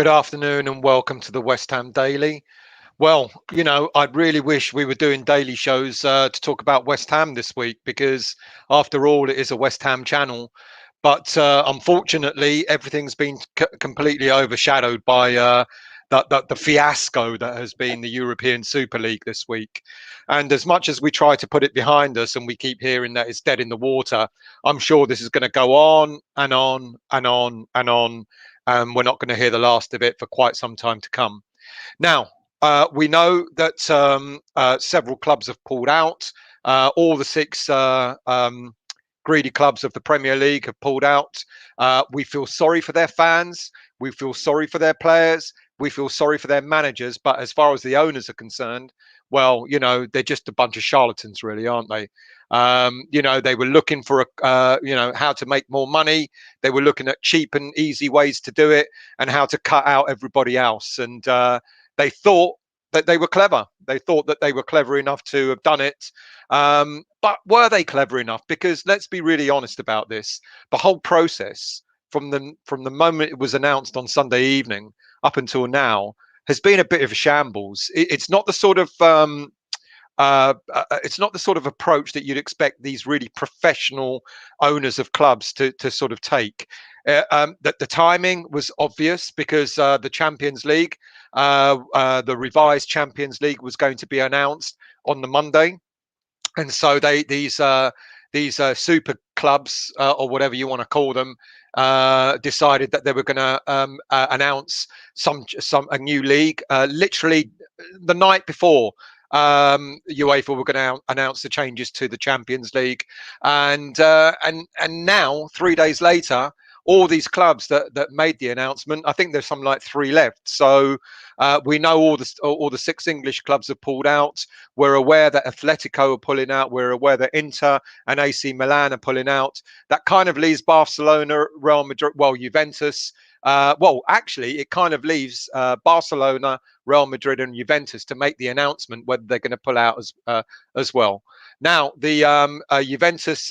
Good afternoon and welcome to the West Ham Daily. Well, I really wish we were doing daily shows to talk about West Ham this week because, after all, it is a West Ham channel. But unfortunately, everything's been completely overshadowed by the fiasco that has been the European Super League this week. And as much as we try to put it behind us and we keep hearing that it's dead in the water, I'm sure this is going to go on and on and on and on. We're not going to hear the last of it for quite some time to come. Now, we know that several clubs have pulled out. All the six greedy clubs of the Premier League have pulled out. We feel sorry for their fans. We feel sorry for their players. We feel sorry for their managers. But as far as the owners are concerned, well, they're just a bunch of charlatans, really, aren't they? They were looking for how to make more money. They were looking at cheap and easy ways to do it and how to cut out everybody else. And they thought that they were clever. They thought that they were clever enough to have done it. But were they clever enough? Because let's be really honest about this. The whole process from the moment it was announced on Sunday evening up until now has been a bit of a shambles. It's not the sort of approach that you'd expect these really professional owners of clubs to sort of take. That the timing was obvious because the Champions League, the revised Champions League, was going to be announced on the Monday, and so these super clubs or whatever you want to call them decided that they were going to announce a new league literally the night before. UEFA were going to announce the changes to the Champions League, and now 3 days later, all these clubs that made the announcement, I think there's something like 3 left. So we know all the 6 English clubs have pulled out. We're aware that Atletico are pulling out. We're aware that Inter and AC Milan are pulling out. That kind of leaves Barcelona, Real Madrid, Juventus. Actually, it kind of leaves Barcelona, Real Madrid, and Juventus to make the announcement whether they're going to pull out as well. Now, the Juventus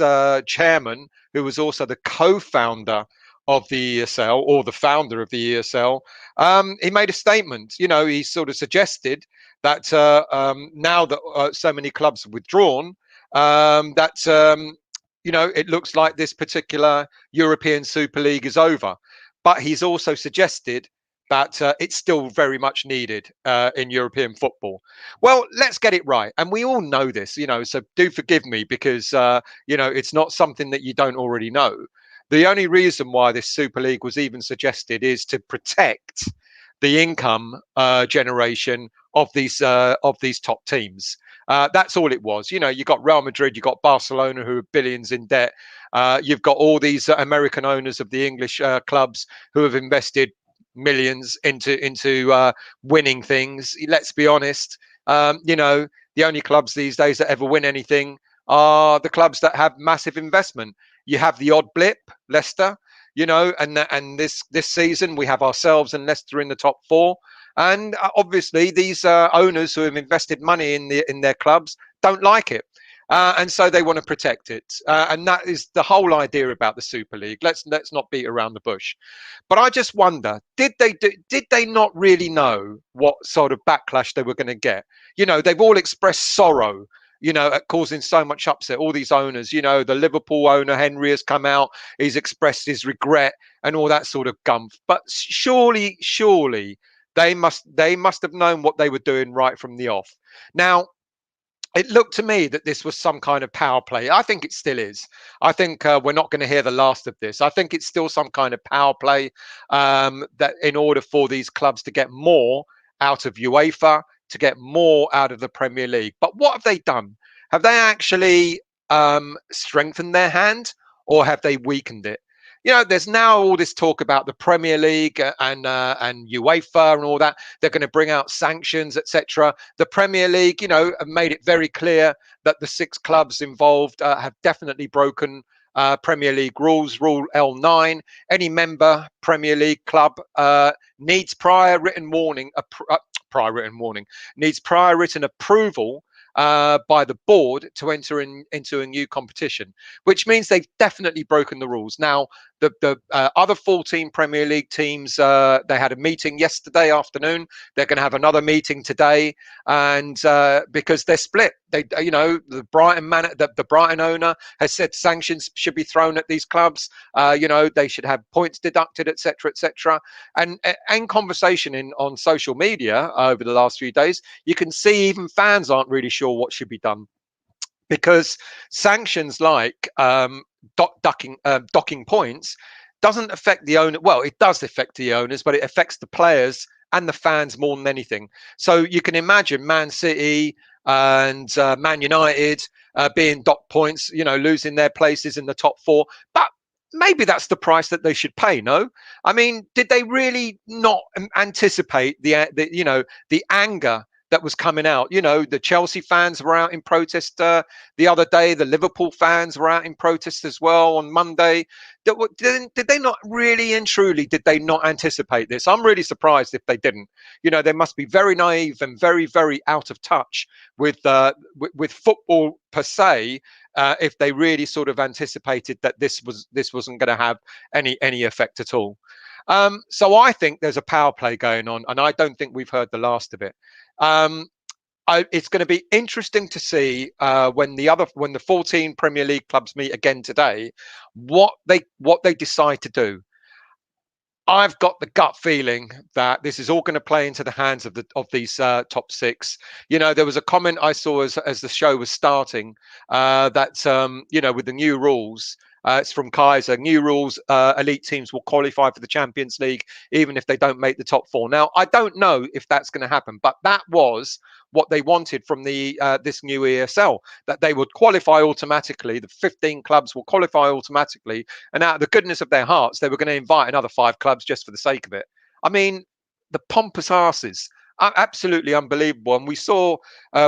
chairman, who was also the co-founder of the ESL, or the founder of the ESL, he made a statement. He sort of suggested that now that so many clubs have withdrawn, it looks like this particular European Super League is over. But he's also suggested that it's still very much needed in European football. Well, let's get it right. And we all know this, so do forgive me because, it's not something that you don't already know. The only reason why this Super League was even suggested is to protect the income generation of these top teams. That's all it was. You got Real Madrid, you got Barcelona, who are billions in debt. You've got all these American owners of the English clubs who have invested millions into winning things. Let's be honest. The only clubs these days that ever win anything are the clubs that have massive investment. You have the odd blip, Leicester, and this season we have ourselves and Leicester in the top 4. And obviously these owners who have invested money in their clubs don't like it. And so they want to protect it. And that is the whole idea about the Super League. Let's not beat around the bush. But I just wonder, did they not really know what sort of backlash they were going to get? They've all expressed sorrow, at causing so much upset. All these owners, the Liverpool owner, Henry, has come out. He's expressed his regret and all that sort of gumph. But surely they must have known what they were doing right from the off. Now, it looked to me that this was some kind of power play. I think it still is. I think we're not going to hear the last of this. I think it's still some kind of power play that in order for these clubs to get more out of UEFA, to get more out of the Premier League. But what have they done? Have they actually strengthened their hand, or have they weakened it? There's now all this talk about the Premier League and UEFA and all that. They're going to bring out sanctions, etc. The Premier League, have made it very clear that the 6 clubs involved have definitely broken Premier League rules. Rule L9: any member Premier League club needs prior written approval by the board to enter into a new competition, which means they've definitely broken the rules. Now, the other 14 Premier League teams, they had a meeting yesterday afternoon. They're going to have another meeting today, and because they're split, the the Brighton owner has said sanctions should be thrown at these clubs. They should have points deducted, etc., etc. And conversation on social media over the last few days, you can see even fans aren't really sure what should be done, because sanctions like docking points doesn't affect the owner. Well, it does affect the owners, but it affects the players and the fans more than anything. So you can imagine Man City and Man United being docked points, losing their places in the top four. But maybe that's the price that they should pay. No, I mean, did they really not anticipate the anger that was coming out? The Chelsea fans were out in protest the other day. The Liverpool fans were out in protest as well on Monday. Did they not really and truly, did they not anticipate this? I'm really surprised if they didn't. They must be very naive and very, very out of touch with football per se, if they really sort of anticipated that this wasn't going to have any effect at all. So I think there's a power play going on, and I don't think we've heard the last of it. It's going to be interesting to see when the 14 Premier League clubs meet again today, what they decide to do. I've got the gut feeling that this is all going to play into the hands of these top six. There was a comment I saw as the show was starting that with the new rules. It's from Kaiser. New rules, elite teams will qualify for the Champions League even if they don't make the top four. Now, I don't know if that's going to happen, but that was what they wanted from this new ESL, that they would qualify automatically. The 15 clubs will qualify automatically. And out of the goodness of their hearts, they were going to invite another 5 clubs just for the sake of it. I mean, the pompous asses. Absolutely unbelievable. And we saw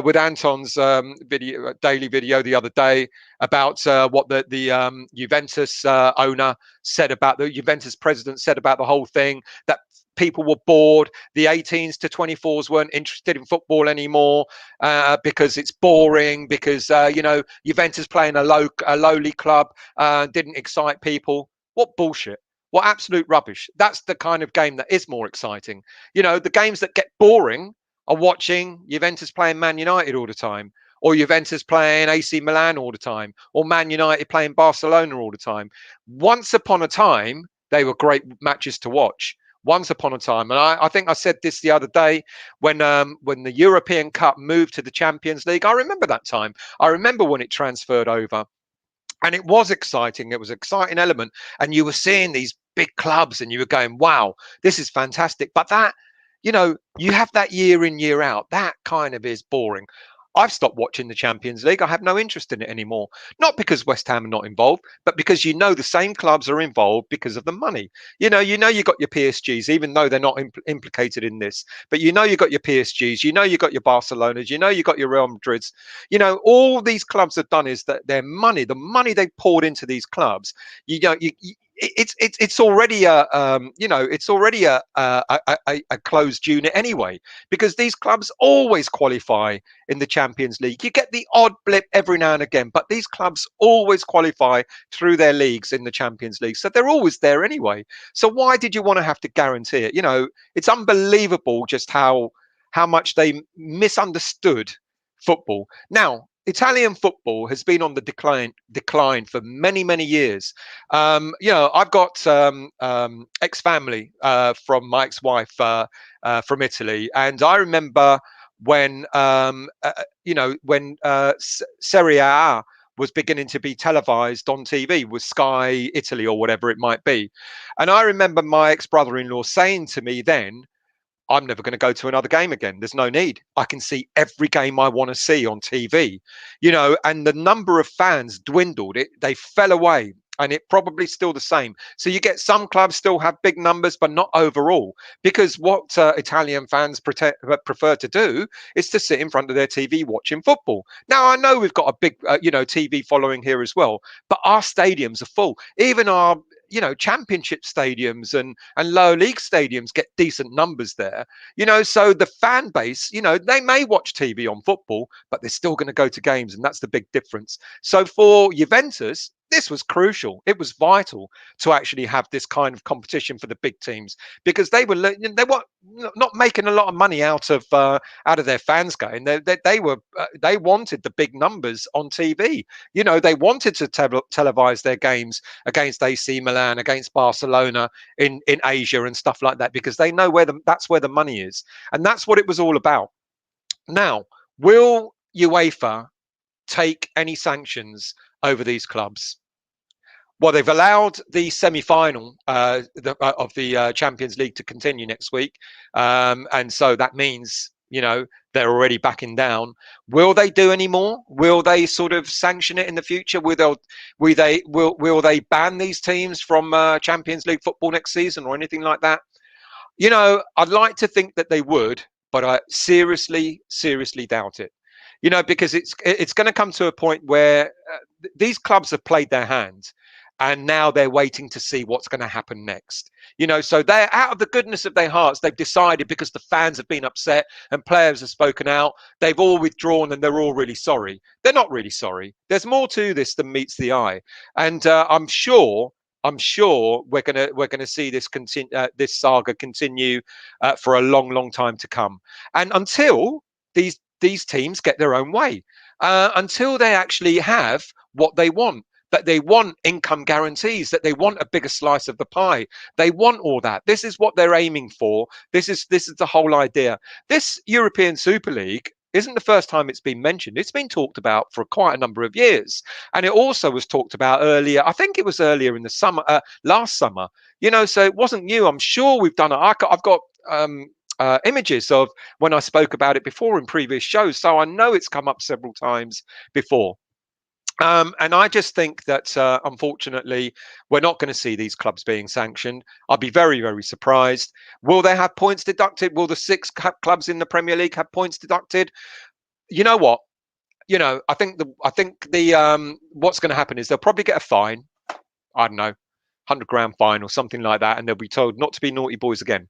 with Anton's daily video the other day about what the Juventus owner said about the Juventus president said about the whole thing, that people were bored. The 18s to 24s weren't interested in football anymore because it's boring, because Juventus playing a lowly club didn't excite people. What bullshit. What absolute rubbish. That's the kind of game that is more exciting. The games that get boring are watching Juventus playing Man United all the time, or Juventus playing AC Milan all the time, or Man United playing Barcelona all the time. Once upon a time, they were great matches to watch. Once upon a time. And I think I said this the other day when the European Cup moved to the Champions League. I remember that time. I remember when it transferred over. And it was exciting. It was an exciting element. And you were seeing these big clubs and you were going, wow, this is fantastic. But that, you have that year in, year out. That kind of is boring. I've stopped watching the Champions League. I have no interest in it anymore. Not because West Ham are not involved, but because the same clubs are involved because of the money. You got your PSGs, even though they're not implicated in this. But you got your PSGs. You got your Barcelonas. You got your Real Madrids. All these clubs have done is that their money, the money they poured into these clubs, it's already a closed unit anyway, because these clubs always qualify in the Champions League. You get the odd blip every now and again, but these clubs always qualify through their leagues in the Champions League, so they're always there anyway. So why did you want to have to guarantee it? It's unbelievable just how much they misunderstood football. Now, Italian football has been on the decline for many years. I've got ex-family from my ex-wife from Italy, and I remember when Serie A was beginning to be televised on TV with Sky Italy or whatever it might be. And I remember my ex-brother-in-law saying to me then, I'm never going to go to another game again. There's no need. I can see every game I want to see on TV, and the number of fans dwindled. They fell away, and it probably still the same. So you get some clubs still have big numbers, but not overall, because what Italian fans prefer to do is to sit in front of their TV watching football. Now, I know we've got a big, TV following here as well, but our stadiums are full. Even our championship stadiums and lower league stadiums get decent numbers there. So the fan base, they may watch TV on football, but they're still going to go to games, and that's the big difference. So for Juventus, this was crucial. It was vital to actually have this kind of competition for the big teams, because they were not making a lot of money out of their fans going. They wanted the big numbers on TV. They wanted to televise their games against AC Milan, against Barcelona in Asia and stuff like that, because they know that's where the money is, and that's what it was all about. Now, will UEFA take any sanctions over these clubs? Well, they've allowed the semi-final of the Champions League to continue next week, and so that means they're already backing down. Will they do any more? Will they sort of sanction it in the future? Will they ban these teams from Champions League football next season or anything like that? I'd like to think that they would, but I seriously doubt it. Because it's going to come to a point where these clubs have played their hand, and now they're waiting to see what's going to happen next. So they're, out of the goodness of their hearts, they've decided, because the fans have been upset and players have spoken out, they've all withdrawn and they're all really sorry. They're not really sorry. There's more to this than meets the eye, and I'm sure we're gonna see this this saga continue for a long time to come, and until these teams get their own way, until they actually have what they want. That they want income guarantees, that they want a bigger slice of the pie. They want all that. This is what they're aiming for. This is the whole idea. This European Super League isn't the first time it's been mentioned. It's been talked about for quite a number of years. And it also was talked about earlier. I think it was earlier in the summer, last summer, so it wasn't new. I'm sure we've done it. I've got images of when I spoke about it before in previous shows. So I know it's come up several times before. And I just think that, unfortunately, we're not going to see these clubs being sanctioned. I'll be very surprised. Will they have points deducted? Will the 6 clubs in the Premier League have points deducted? You know what? I think the what's going to happen is they'll probably get a fine. I don't know, £100 fine or something like that, and they'll be told not to be naughty boys again.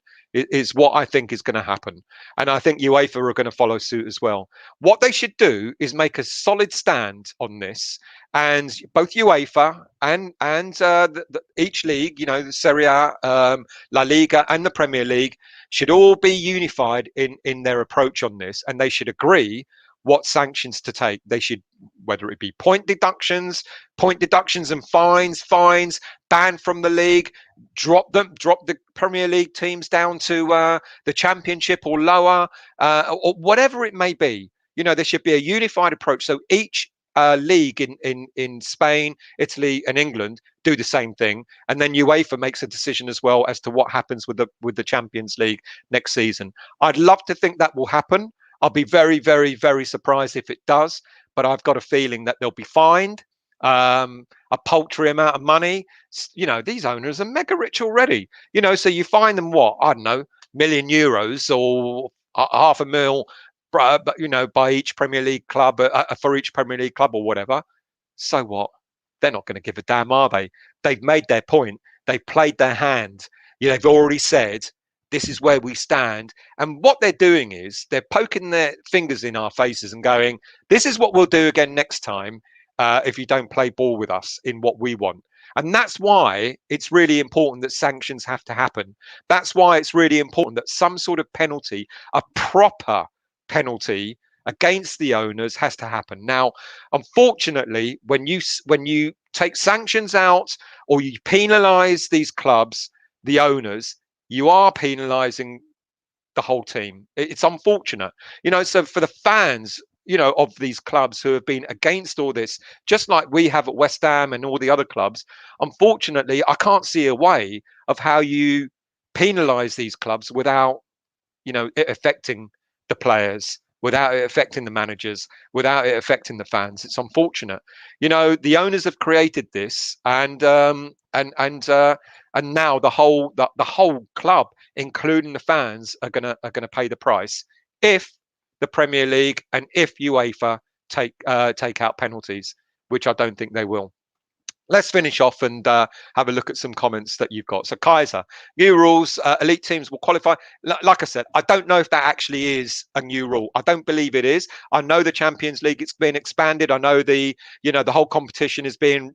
Is what I think is going to happen, and I think UEFA are going to follow suit as well. What they should do is make a solid stand on this, and both UEFA and each league, the Serie A, La Liga, and the Premier League should all be unified in their approach on this, and they should agree what sanctions to take. They should, whether it be point deductions and fines, ban from the league, drop the Premier League teams down to the Championship or lower, or whatever it may be. There should be a unified approach. So each league in Spain, Italy, and England do the same thing, and then UEFA makes a decision as well as to what happens with the Champions League next season. I'd love to think that will happen. I'll be very surprised if it does, but I've got a feeling that they'll be fined a paltry amount of money. These owners are mega rich already. So you fine them what, I don't know, €1 million or £500,000, but by each Premier League club, for each Premier League club or whatever. So what? They're not going to give a damn, are they? They've made their point. They've played their hand. They've already said, this is where we stand. And what they're doing is they're poking their fingers in our faces and going, this is what we'll do again next time if you don't play ball with us in what we want. And that's why it's really important that sanctions have to happen. That's why it's really important that some sort of penalty, a proper penalty against the owners, has to happen. Now, unfortunately, when you take sanctions out or you penalize these clubs, the owners, you are penalizing the whole team. It's unfortunate, so for the fans, of these clubs who have been against all this, just like we have at West Ham and all the other clubs, unfortunately, I can't see a way of how you penalize these clubs without, it affecting the players, without it affecting the managers, without it affecting the fans. It's unfortunate. The owners have created this, and now the whole club, including the fans, are gonna pay the price if the Premier League and if UEFA take out penalties, which I don't think they will. Let's finish off and have a look at some comments that you've got. So, Kaiser, new rules, elite teams will qualify. Like I said, I don't know if that actually is a new rule. I don't believe it is. I know the Champions League, it's been expanded. I know the whole competition is being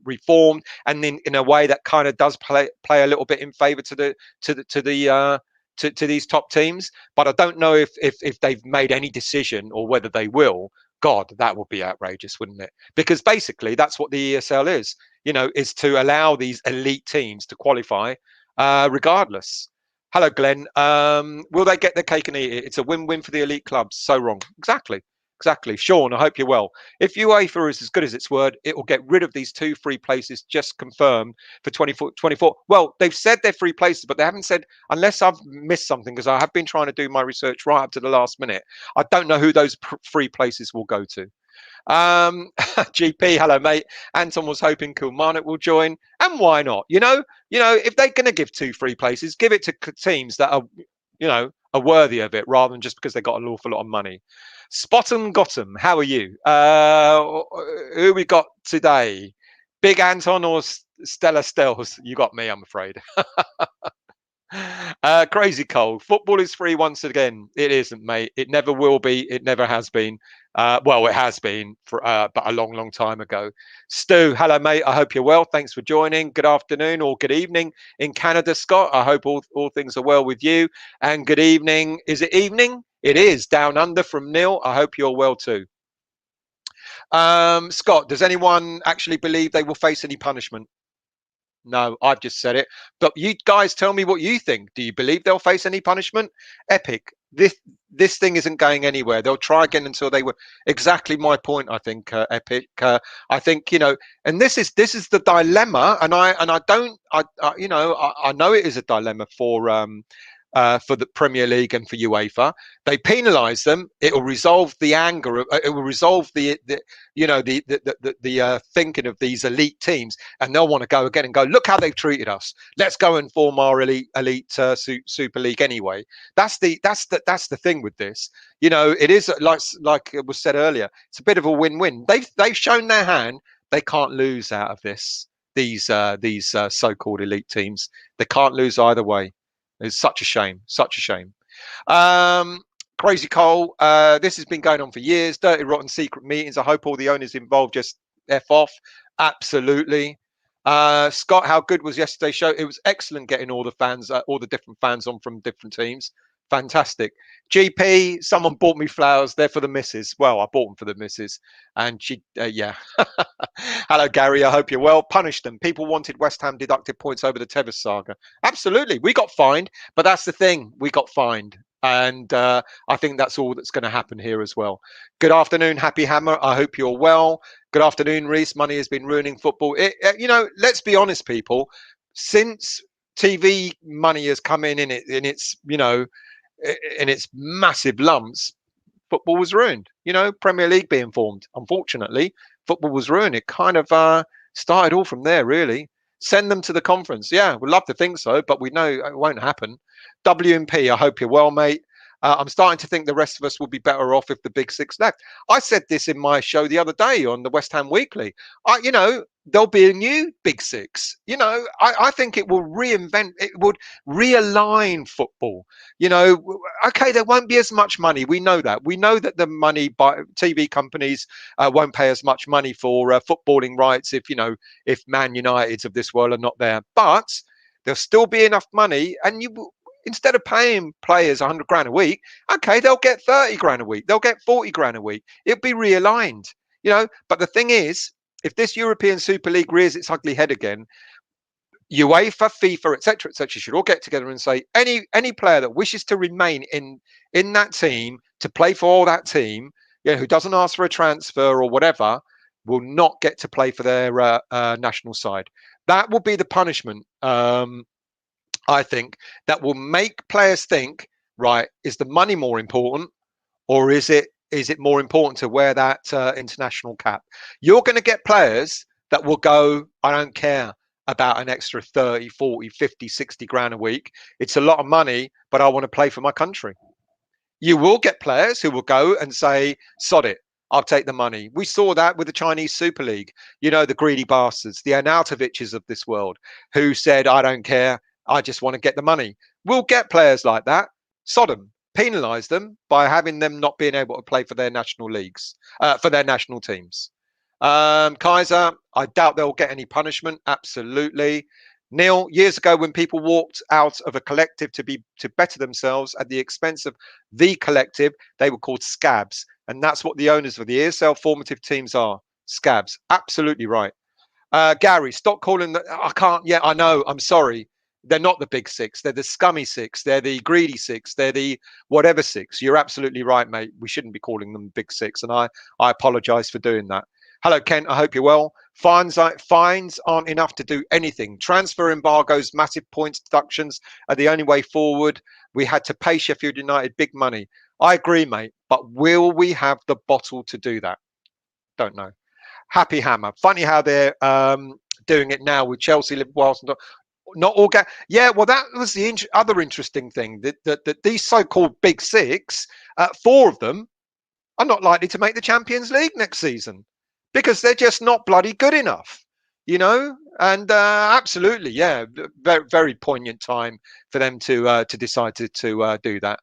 reformed, and in a way that kind of does play a little bit in favour to these top teams. But I don't know if they've made any decision or whether they will. God, that would be outrageous, wouldn't it? Because basically, that's what the ESL is. Is to allow these elite teams to qualify, regardless. Hello, Glenn. Will they get their cake and eat it? It's a win-win for the elite clubs. So wrong. Exactly. Exactly. Sean, I hope you're well. If UEFA is as good as its word, it will get rid of these 2 free places just confirmed for 24. Well, they've said they're free places, but they haven't said, unless I've missed something, because I have been trying to do my research right up to the last minute. I don't know who those free places will go to. GP, hello, mate. Anton was hoping Kilmarnock will join, and why not? If they're going to give 2 free places, give it to teams that are worthy of it, rather than just because they got an awful lot of money. Spot'em Gotham, how are you? Who we got today? Big Anton or Stella Stells? You got me, I'm afraid. Crazy Cole. Football is free once again. It isn't, mate. It never will be. It never has been. Well, it has been but a long, long time ago. Stu, hello, mate. I hope you're well. Thanks for joining. Good afternoon or good evening in Canada, Scott. I hope all things are well with you. And good evening. Is it evening? It is down under from Neil. I hope you're well too. Scott, does anyone actually believe they will face any punishment? No, I've just said it. But you guys tell me what you think. Do you believe they'll face any punishment? Epic. This thing isn't going anywhere. They'll try again until they were exactly my point. I think Epic. I think and this is the dilemma. And I don't. I know it is a dilemma for the Premier League and for UEFA. They penalise them. It will resolve the anger. It will resolve the thinking of these elite teams, and they'll want to go again and go, look how they've treated us. Let's go and form our elite Super League anyway. That's the thing with this. It is like it was said earlier. It's a bit of a win-win. They've shown their hand. They can't lose out of this. These so-called elite teams. They can't lose either way. It's such a shame. Such a shame. Crazy Cole, this has been going on for years. Dirty, rotten secret meetings. I hope all the owners involved just F off. Absolutely. Scott, how good was yesterday's show? It was excellent getting all the fans, all the different fans on from different teams. Fantastic. GP, someone bought me flowers. They're for the missus. Well, I bought them for the missus. And she, yeah. Hello, Gary. I hope you're well. Punish them. People wanted West Ham deducted points over the Tevez saga. Absolutely. We got fined. But that's the thing. We got fined. And I think that's all that's going to happen here as well. Good afternoon, Happy Hammer. I hope you're well. Good afternoon, Reese. Money has been ruining football. Let's be honest, people. Since TV money has come in its massive lumps, football was ruined. Premier League being formed. Unfortunately, football was ruined. It kind of started all from there, really. Send them to the conference. Yeah, we'd love to think so, but we know it won't happen. WMP, I hope you're well, mate. I'm starting to think the rest of us will be better off if the Big Six left. I said this in my show the other day on the West Ham Weekly. There'll be a new Big Six. I think it will reinvent, it would realign football. Okay, there won't be as much money. We know that. We know that the money by TV companies won't pay as much money for footballing rights if Man Uniteds of this world are not there. But there'll still be enough money, and instead of paying players 100 grand a week, okay, they'll get 30 grand a week. They'll get 40 grand a week. It'll be realigned, But the thing is, if this European Super League rears its ugly head again, UEFA, FIFA, etc., should all get together and say any player that wishes to remain in that team to play for that team, who doesn't ask for a transfer or whatever, will not get to play for their national side. That will be the punishment. I think that will make players think, right, is the money more important, or is it more important to wear that international cap? You're going to get players that will go, I don't care about an extra 30, 40, 50, 60 grand a week. It's a lot of money, but I want to play for my country. You will get players who will go and say, sod it. I'll take the money. We saw that with the Chinese Super League. You know, the greedy bastards, the Arnautovic's of this world, who said, I don't care. I just want to get the money. We'll get players like that. Sodom. Penalise them by having them not being able to play for their national leagues, for their national teams. Kaiser, I doubt they'll get any punishment. Absolutely. Neil, years ago when people walked out of a collective to better themselves at the expense of the collective, they were called scabs. And that's what the owners of the ESL formative teams are. Scabs. Absolutely right. Gary, stop calling the I can't. Yeah, I know. I'm sorry. They're not the big six. They're the scummy six. They're the greedy six. They're the whatever six. You're absolutely right, mate. We shouldn't be calling them big six. And I apologize for doing that. Hello, Kent. I hope you're well. Fines aren't enough to do anything. Transfer embargoes, massive points deductions are the only way forward. We had to pay Sheffield United big money. I agree, mate. But will we have the bottle to do that? Don't know. Happy Hammer. Funny how they're doing it now with Chelsea, Liverpool, Arsenal. Not all. Yeah, well, that was the other interesting thing that these so-called big six, 4 of them are not likely to make the Champions League next season because they're just not bloody good enough, you know. And absolutely, yeah, very very poignant time for them to decide to do that.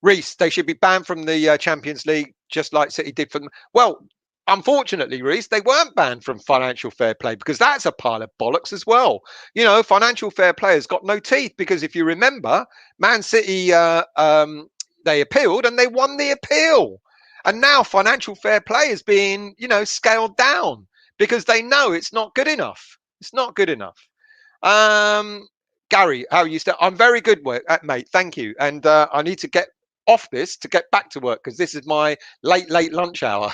Reese, they should be banned from the Champions League, just like City did from. Well, unfortunately, Reese, they weren't banned from financial fair play because that's a pile of bollocks as well. You know, financial fair play has got no teeth because if you remember, Man City, they appealed and they won the appeal. And now financial fair play is being, you know, scaled down because they know it's not good enough. It's not good enough. Gary, how are you still? I'm very good, mate. Thank you. And I need to get off this to get back to work because this is my late lunch hour.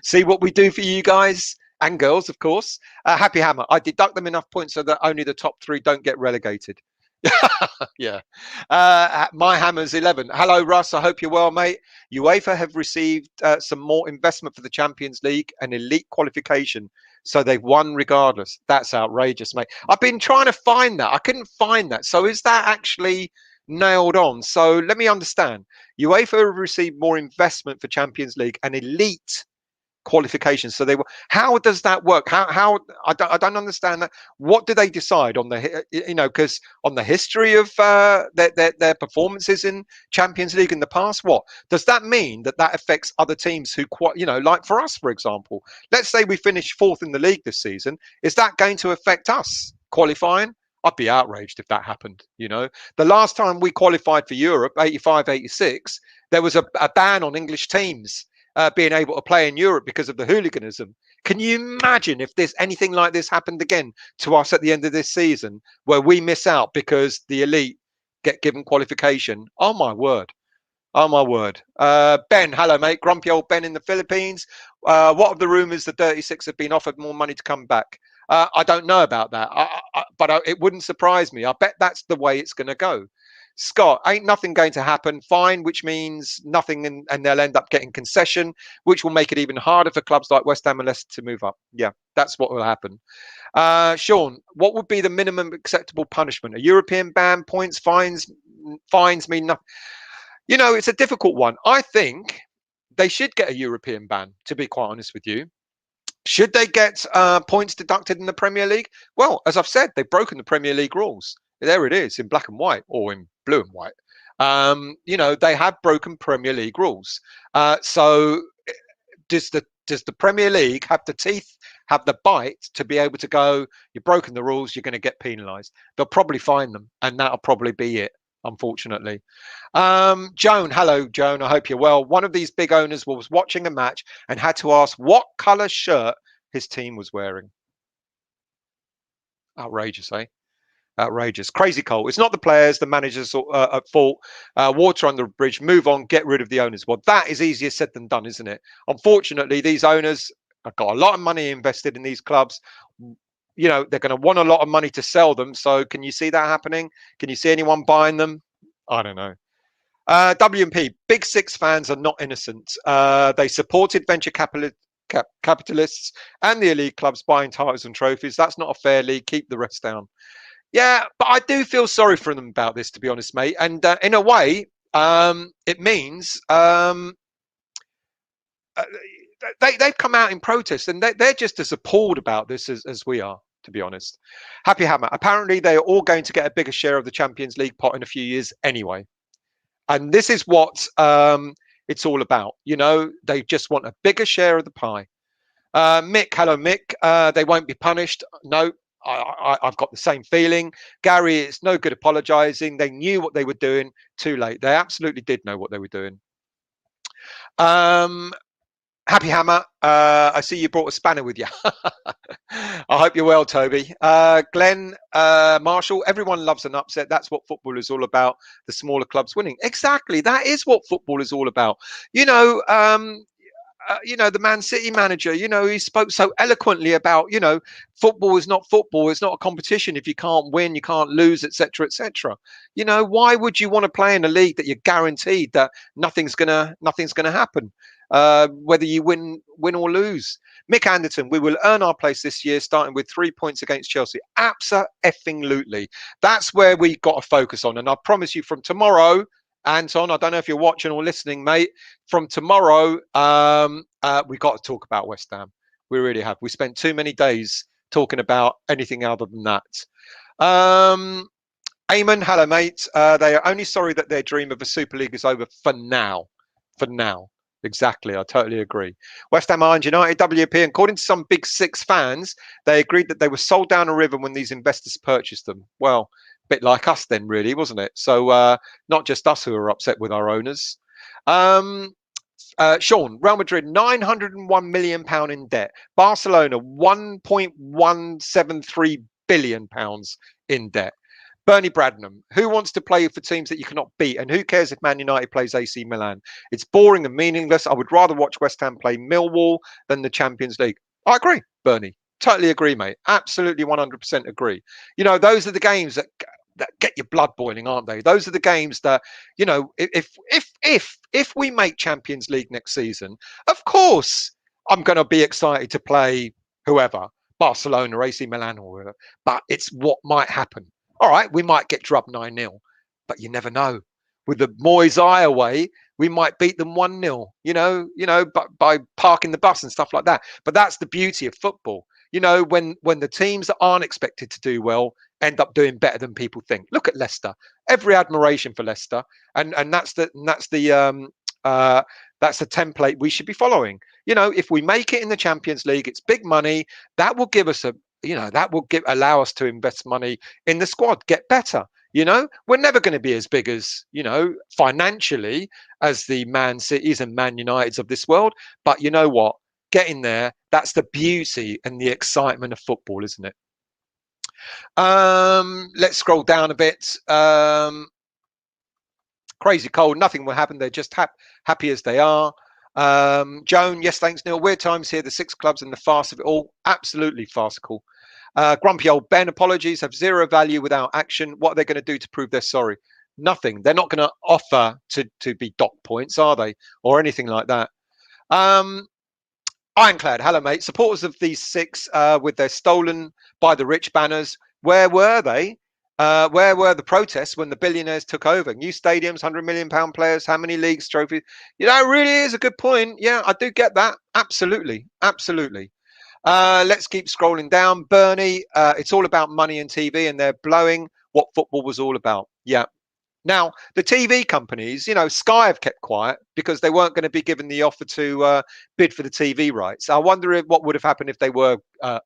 See what we do for you guys and girls, of course. Happy Hammer. I deduct them enough points so that only the top 3 don't get relegated. Yeah. My Hammer's 11. Hello, Russ. I hope you're well, mate. UEFA have received some more investment for the Champions League and elite qualification. So they've won regardless. That's outrageous, mate. I've been trying to find that. I couldn't find that. So is that actually nailed on? So let me understand. UEFA have received more investment for Champions League and elite qualifications. So they were. How does that work? How I don't understand that. What do they decide on the, you know, because on the history of their performances in Champions League in the past? What does that mean? That affects other teams who, quite, you know, like for us, for example, let's say we finish 4th in the league this season. Is that going to affect us qualifying? I'd be outraged if that happened. You know, the last time we qualified for Europe, 85, 86, there was a ban on English teams being able to play in Europe because of the hooliganism. Can you imagine if there's anything like this happened again to us at the end of this season where we miss out because the elite get given qualification? Oh, my word. Oh, my word. Ben, hello, mate. Grumpy old Ben in the Philippines. What of the rumours the Dirty Six have been offered more money to come back? I don't know about that, but it wouldn't surprise me. I bet that's the way it's going to go. Scott, ain't nothing going to happen. Fine, which means nothing, and they'll end up getting concession, which will make it even harder for clubs like West Ham and Leicester to move up. Yeah, that's what will happen. Sean, what would be the minimum acceptable punishment? A European ban, points, fines mean nothing. You know, it's a difficult one. I think they should get a European ban, to be quite honest with you. Should they get points deducted in the Premier League? Well, as I've said, they've broken the Premier League rules. There it is in black and white, or in blue and white. You know, they have broken Premier League rules. So does the Premier League have the teeth, have the bite to be able to go, you've broken the rules, you're going to get penalised? They'll probably fine them, and that'll probably be it, unfortunately. Joan, hello, Joan. I hope you're well. One of these big owners was watching a match and had to ask what colour shirt his team was wearing. Outrageous, eh? Outrageous. Crazy Cole. It's not the players, the managers at fault. Water under the bridge. Move on. Get rid of the owners. Well, that is easier said than done, isn't it? Unfortunately, these owners have got a lot of money invested in these clubs. You know, they're going to want a lot of money to sell them. So can you see that happening? Can you see anyone buying them? I don't know. WMP, Big Six fans are not innocent. They supported venture capitalists and the elite clubs buying titles and trophies. That's not a fair league. Keep the rest down. Yeah, but I do feel sorry for them about this, to be honest, mate. And in a way, it means they've come out in protest, and they're just as appalled about this as we are, to be honest. Happy Hammer. Apparently, they are all going to get a bigger share of the Champions League pot in a few years anyway. And this is what it's all about. You know, they just want a bigger share of the pie. Mick, hello, Mick. They won't be punished. No, I've got the same feeling. Gary, it's no good apologising. They knew what they were doing. Too late. They absolutely did know what they were doing. Happy Hammer, I see you brought a spanner with you. I hope you're well, Toby. Glenn, Marshall, everyone loves an upset. That's what football is all about. The smaller clubs winning. Exactly. That is what football is all about. You know, the Man City manager, he spoke so eloquently about, football is not football. It's not a competition. If you can't win, you can't lose, etc., etc. Why would you want to play in a league that you're guaranteed that nothing's gonna happen, whether you win or lose? Mick Anderton, we will earn our place this year, starting with 3 points against Chelsea. Absolutely. That's where we got to focus on. And I promise you, from tomorrow, Anton, I don't know if you're watching or listening, mate. From tomorrow, we got to talk about West Ham. We really have. We spent too many days talking about anything other than that. Eamon, hello, mate. They are only sorry that their dream of a Super League is over for now. For now. Exactly. I totally agree. West Ham Iron United, WP, according to some Big Six fans, they agreed that they were sold down a river when these investors purchased them. Well, bit like us then, really, wasn't it? So not just us who are upset with our owners. Sean, Real Madrid, £901 million in debt. Barcelona, £1.173 billion in debt. Bernie Bradnam, who wants to play for teams that you cannot beat? And who cares if Man United plays AC Milan? It's boring and meaningless. I would rather watch West Ham play Millwall than the Champions League. I agree, Bernie. Totally agree, mate. Absolutely 100% agree. Those are the games that get your blood boiling, aren't they? Those are the games that, if we make Champions League next season, of course I'm going to be excited to play whoever, Barcelona, AC Milan, or whatever. But it's what might happen. All right, we might get drubbed 9-0, but you never know. With the Moyes eye away, we might beat them 1-0, but by parking the bus and stuff like that. But that's the beauty of football. When the teams that aren't expected to do well end up doing better than people think. Look at Leicester. Every admiration for Leicester, and that's the template we should be following. If we make it in the Champions League, it's big money. That will give us allow us to invest money in the squad, get better. We're never going to be as big as, financially as the Man Cities and Man Uniteds of this world. But you know what? Getting there, that's the beauty and the excitement of football, isn't it? Let's scroll down a bit. Crazy cold, nothing will happen. They're just happy as they are. Joan, yes, thanks, Neil. Weird times here, the six clubs and the farce of it all. Absolutely farcical. Grumpy old Ben, apologies have zero value without action. What are they going to do to prove they're sorry? Nothing. They're not going to offer to be dock points, are they? Or anything like that. Ironclad, hello, mate. Supporters of these six with their stolen by the rich banners, where were they? Where were the protests when the billionaires took over? New stadiums, £100 million players, how many leagues, trophies? It really is a good point. Yeah, I do get that. Absolutely. Absolutely. Let's keep scrolling down. Bernie, it's all about money and TV, and they're blowing what football was all about. Yeah. Now, the TV companies, Sky have kept quiet because they weren't going to be given the offer to bid for the TV rights. I wonder what would have happened if they were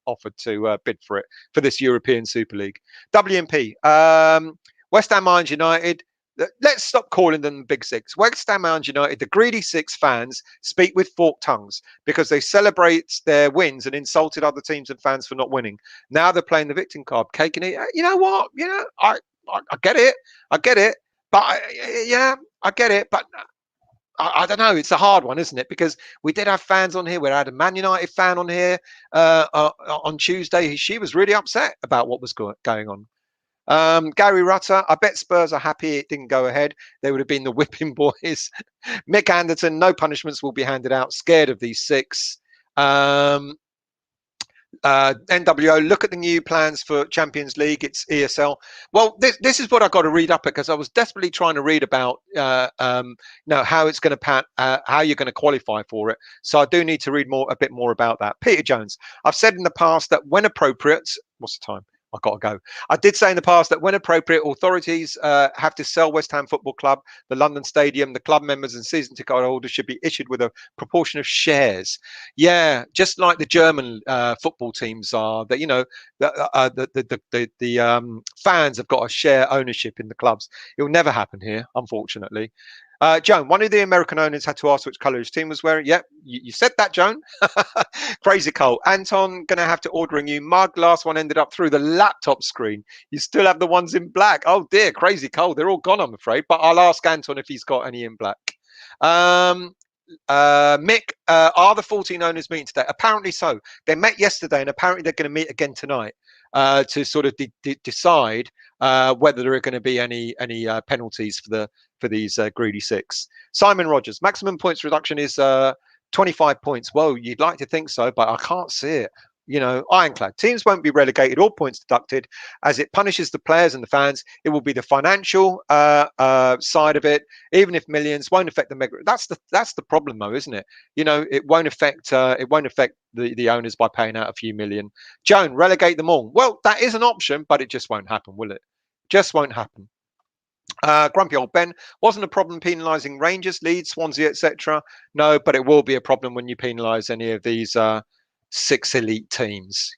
offered to bid for it, for this European Super League. WMP, West Ham Irons United. Let's stop calling them the Big Six. West Ham Irons United, the greedy six fans speak with forked tongues because they celebrate their wins and insulted other teams and fans for not winning. Now they're playing the victim card, caking it. You know what? I get it. I get it. But I get it. But I don't know. It's a hard one, isn't it? Because we did have fans on here. We had a Man United fan on here on Tuesday. She was really upset about what was going on. Gary Rutter, I bet Spurs are happy it didn't go ahead. They would have been the whipping boys. Mick Anderton, no punishments will be handed out. Scared of these six. NWO, look at the new plans for Champions League. It's ESL. Well, this is what I got to read up at, because I was desperately trying to read about how it's going to how you're going to qualify for it. So I do need to read a bit more about that. Peter Jones, I've said in the past that when appropriate, what's the time? I've got to go. I did say in the past that when appropriate, authorities have to sell West Ham Football Club, the London Stadium, the club members and season ticket holders should be issued with a proportion of shares. Yeah, just like the German football teams are. That the fans have got a share ownership in the clubs. It will never happen here, unfortunately. Joan, one of the American owners had to ask which colour his team was wearing. Yep, you said that, Joan. Crazy Cole. Anton, going to have to order a new mug. Last one ended up through the laptop screen. You still have the ones in black. Oh, dear, Crazy Cole. They're all gone, I'm afraid. But I'll ask Anton if he's got any in black. Mick, are the 14 owners meeting today? Apparently so. They met yesterday, and apparently they're going to meet again tonight to sort of decide whether there are going to be any penalties for these greedy six. Simon Rogers, maximum points reduction is 25 points. Well, you'd like to think so, but I can't see it. Ironclad. Teams won't be relegated or points deducted, as it punishes the players and the fans. It will be the financial side of it. Even if millions won't affect the mega. That's the problem, though, isn't it? It won't affect the owners by paying out a few million. Joan, relegate them all. Well, that is an option, but it just won't happen, will it? Just won't happen. Grumpy old Ben, wasn't a problem penalising Rangers, Leeds, Swansea, etc. No, but it will be a problem when you penalise any of these 6 elite teams.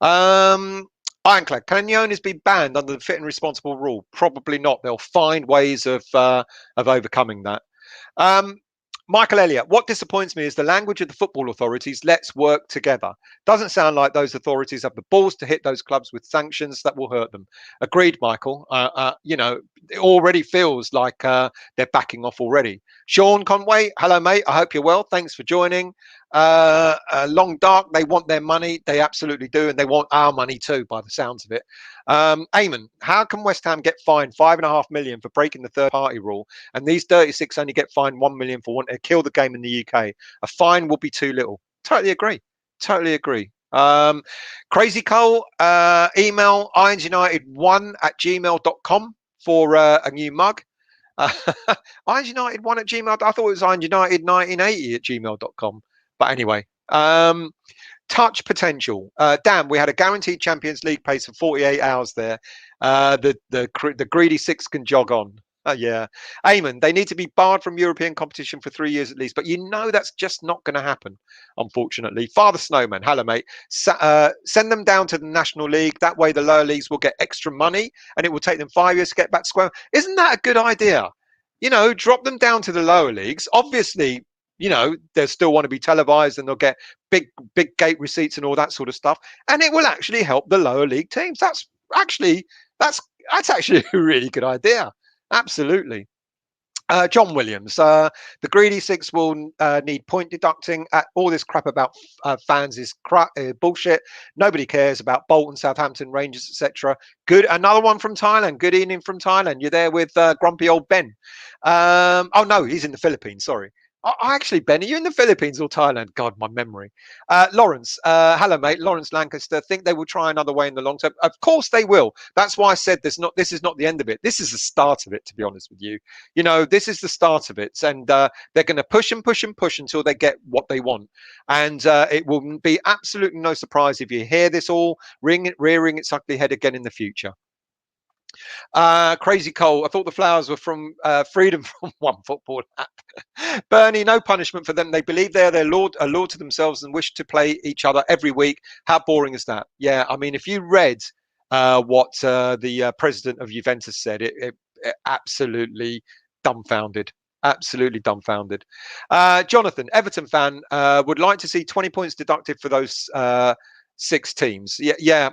Ironclad, can the owners be banned under the fit and responsible rule? Probably not. They'll find ways of overcoming that. Michael Elliott, what disappoints me is the language of the football authorities. Let's work together. Doesn't sound like those authorities have the balls to hit those clubs with sanctions that will hurt them. Agreed, Michael. It already feels like they're backing off already. Sean Conway, hello, mate. I hope you're well. Thanks for joining. Long Dark, they want their money. They absolutely do. And they want our money too, by the sounds of it. Eamon, how can West Ham get fined $5.5 million for breaking the third party rule, and these 36 only get fined $1 million for wanting to kill the game in the UK? A fine will be too little. Totally agree. Crazy Cole, email ironsunited1@gmail.com for a new mug. ironsunited1@gmail. I thought it was ironsunited1980@gmail.com. But anyway, touch potential. Dan, we had a guaranteed Champions League pace for 48 hours there. The greedy six can jog on. Yeah. Eamon, they need to be barred from European competition for 3 years at least. But that's just not going to happen, unfortunately. Father Snowman, hello, mate. Send them down to the National League. That way the lower leagues will get extra money, and it will take them 5 years to get back to square. Isn't that a good idea? Drop them down to the lower leagues. Obviously, they still want to be televised, and they'll get big gate receipts and all that sort of stuff, and it will actually help the lower league teams. That's actually a really good idea. Absolutely. John Williams, the greedy six will need point deducting. All this crap about fans is bullshit. Nobody cares about Bolton, Southampton, Rangers, etc. Good. Another one from Thailand. Good evening from Thailand. You're there with grumpy old Ben. Oh no, he's in the Philippines. Sorry. Actually, Ben, are you in the Philippines or Thailand? God, my memory. Lawrence, hello, mate. Lawrence Lancaster. Think they will try another way in the long term? Of course they will. That's why I said this is not the end of it. This is the start of it, to be honest with you. This is the start of it. And they're going to push and push and push until they get what they want. And it will be absolutely no surprise if you hear this all rearing its ugly head again in the future. Crazy Cole, I thought the flowers were from Freedom from One Football app. Bernie, no punishment for them. They believe they're a lord to themselves and wish to play each other every week. How boring is that? Yeah, I mean, if you read what the president of Juventus said, it absolutely dumbfounded. Absolutely dumbfounded. Jonathan, Everton fan, would like to see 20 points deducted for those 6 teams. Yeah.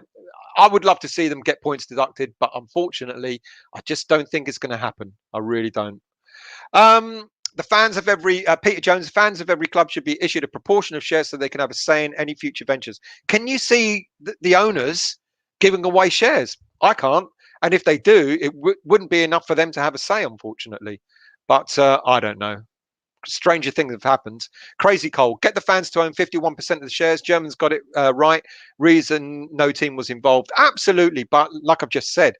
I would love to see them get points deducted, but unfortunately, I just don't think it's going to happen. I really don't. The fans of every Peter Jones, fans of every club should be issued a proportion of shares so they can have a say in any future ventures. Can you see the owners giving away shares? I can't. And if they do, it wouldn't be enough for them to have a say, unfortunately. But I don't know. stranger things have happened. Crazy Cole, get the fans to own 51% of the shares. Germans got it right. Reason no team was involved. Absolutely. But like I've just said,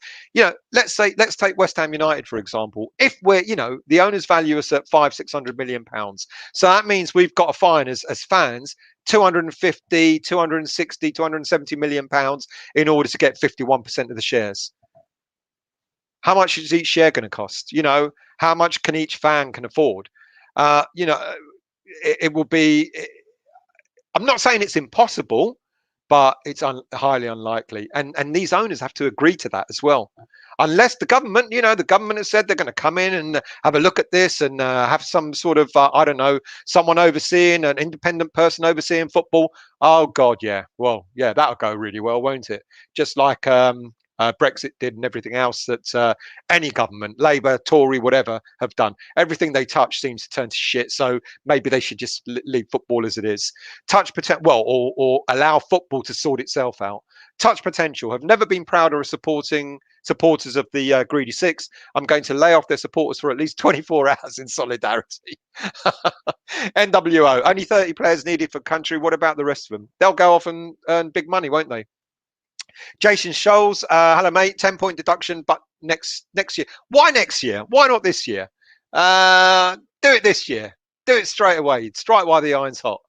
let's take West Ham United, for example. If we're, the owners value us at 500-600 million pounds. So that means we've got to fine as fans 250, 260, 270 million pounds in order to get 51% of the shares. How much is each share going to cost? How much can each fan can afford? It will be. I'm not saying it's impossible, but it's highly unlikely. And these owners have to agree to that as well, unless the government, the government has said they're going to come in and have a look at this and have some sort of, I don't know, someone overseeing, an independent person overseeing football. Oh God, yeah. Well, yeah, that'll go really well, won't it? Just like Brexit did and everything else that any government, Labour, Tory, whatever, have done. Everything they touch seems to turn to shit. So maybe they should just leave football as it is. Touch potential, well, or allow football to sort itself out. Touch potential. Have never been prouder of supporters of the Greedy Six. I'm going to lay off their supporters for at least 24 hours in solidarity. NWO. Only 30 players needed for country. What about the rest of them? They'll go off and earn big money, won't they? Jason Scholes, hello mate, 10-point deduction, but next year. Why next year? Why not this year? Do it this year. Do it straight away. Strike while the iron's hot.